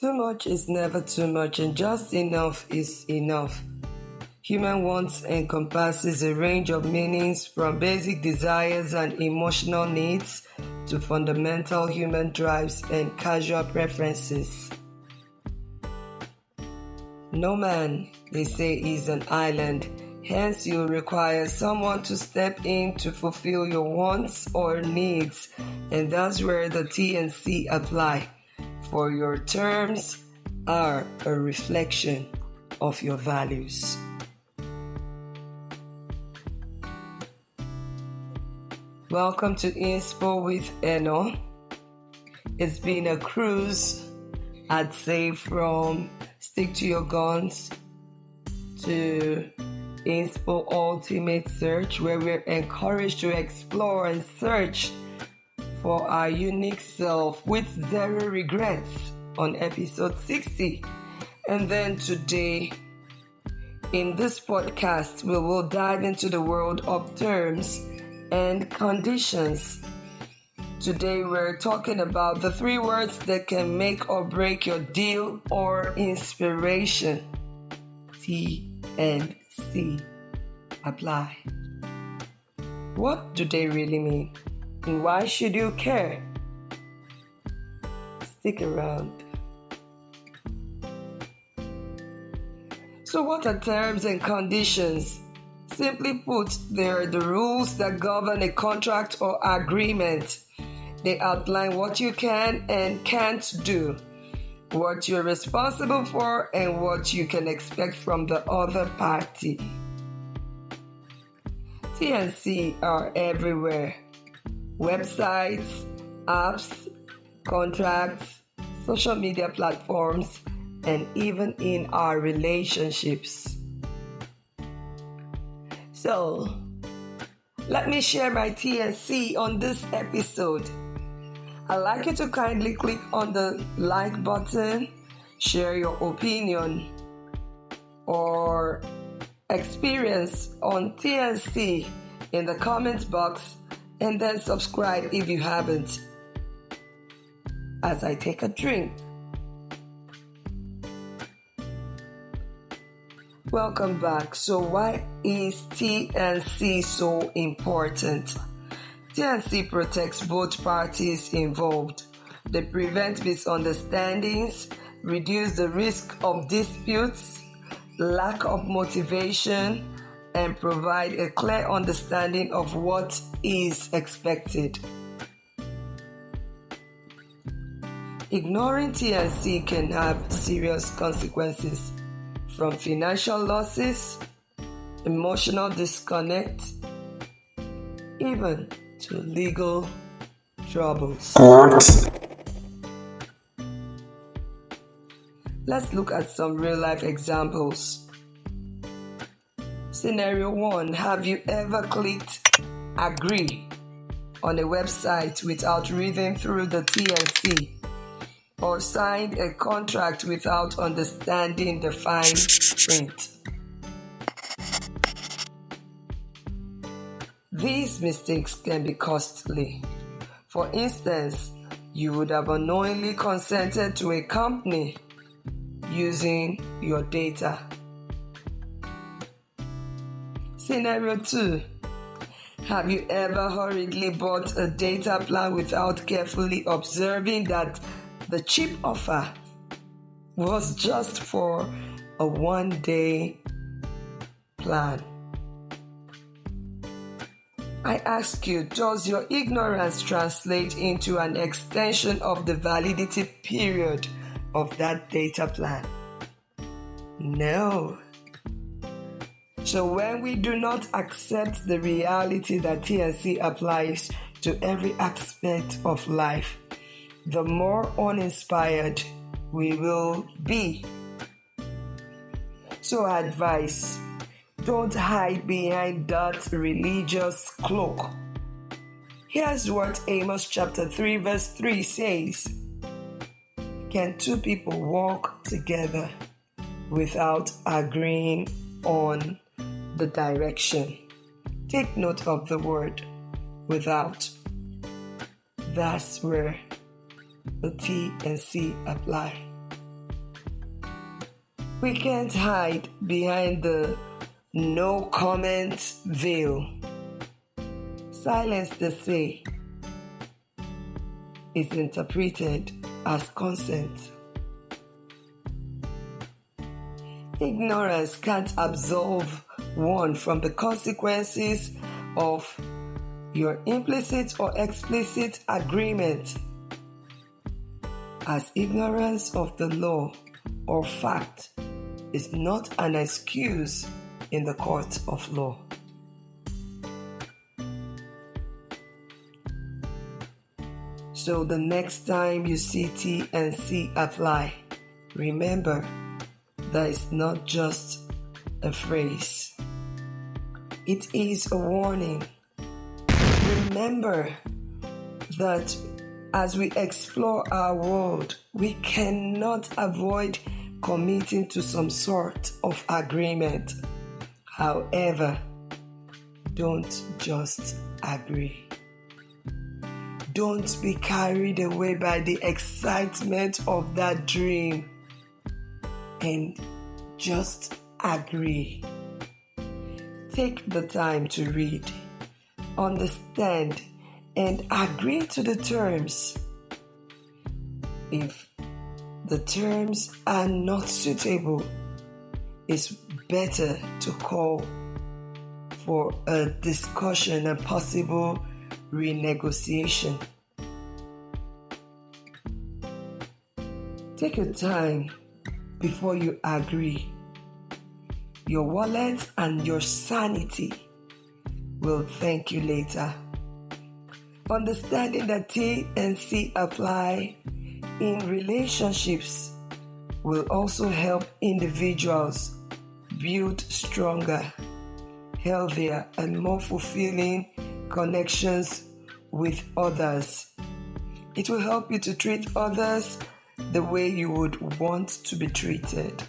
Too much is never too much, and just enough is enough. Human wants encompasses a range of meanings from basic desires and emotional needs to fundamental human drives and casual preferences. No man, they say, is an island. Hence, you require someone to step in to fulfill your wants or needs, and that's where the T and C apply. For your terms are a reflection of your values. Welcome to Inspo with Eno. It's been a cruise, I'd say, from Stick to Your Guns to Inspo Ultimate Search, where we're encouraged to explore and search for our unique self with zero regrets on episode 60. And then today, in this podcast, we will dive into the world of terms and conditions. Today, we're talking about the 3 words that can make or break your deal or inspiration. T and C apply. What do they really mean? And why should you care? Stick around. So what are terms and conditions? Simply put, they are the rules that govern a contract or agreement. They outline what you can and can't do, what you're responsible for, and what you can expect from the other party. T and C are everywhere. Websites, apps, contracts, social media platforms, and even in our relationships. So, let me share my T and C on this episode. I'd like you to kindly click on the like button, share your opinion or experience on T and C in the comment box, and then subscribe if you haven't, as I take a drink. Welcome back. So why is T and C so important? T and C protects both parties involved. They prevent misunderstandings, reduce the risk of disputes, lack of motivation, and provide a clear understanding of what is expected. Ignoring T and C can have serious consequences, from financial losses, emotional disconnect, even to legal troubles. Let's look at some real-life examples. Scenario 1. Have you ever clicked agree on a website without reading through the T and C, or signed a contract without understanding the fine print? These mistakes can be costly. For instance, you would have unknowingly consented to a company using your data. Scenario 2. Have you ever hurriedly bought a data plan without carefully observing that the cheap offer was just for a 1-day plan? I ask you, does your ignorance translate into an extension of the validity period of that data plan? No. So when we do not accept the reality that T and C applies to every aspect of life, the more uninspired we will be. So advice: don't hide behind that religious cloak. Here's what Amos chapter 3 verse 3 says. Can 2 people walk together without agreeing on the direction? Take note of the word without. That's where the T and C apply. We can't hide behind the no comment veil. Silence, they say, is interpreted as consent. Ignorance can't absolve one from the consequences of your implicit or explicit agreement, as ignorance of the law or fact is not an excuse in the court of law. So the next time you see T and C apply, remember that it's not just a phrase. It is a warning. Remember that as we explore our world, we cannot avoid committing to some sort of agreement. However, don't just agree. Don't be carried away by the excitement of that dream, and just agree. Take the time to read, understand, and agree to the terms. If the terms are not suitable, it's better to call for a discussion and possible renegotiation. Take your time before you agree. Your wallet and your sanity will thank you later. Understanding that T and C apply in relationships will also help individuals build stronger, healthier, and more fulfilling connections with others. It will help you to treat others the way you would want to be treated.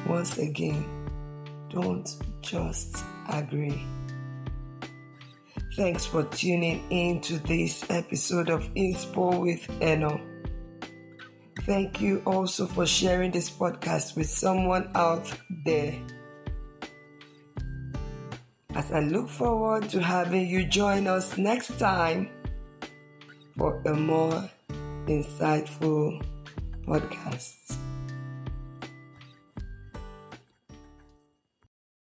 Once again, don't just agree. Thanks for tuning in to this episode of Inspo with Eno. Thank you also for sharing this podcast with someone out there. As I look forward to having you join us next time for a more insightful podcast.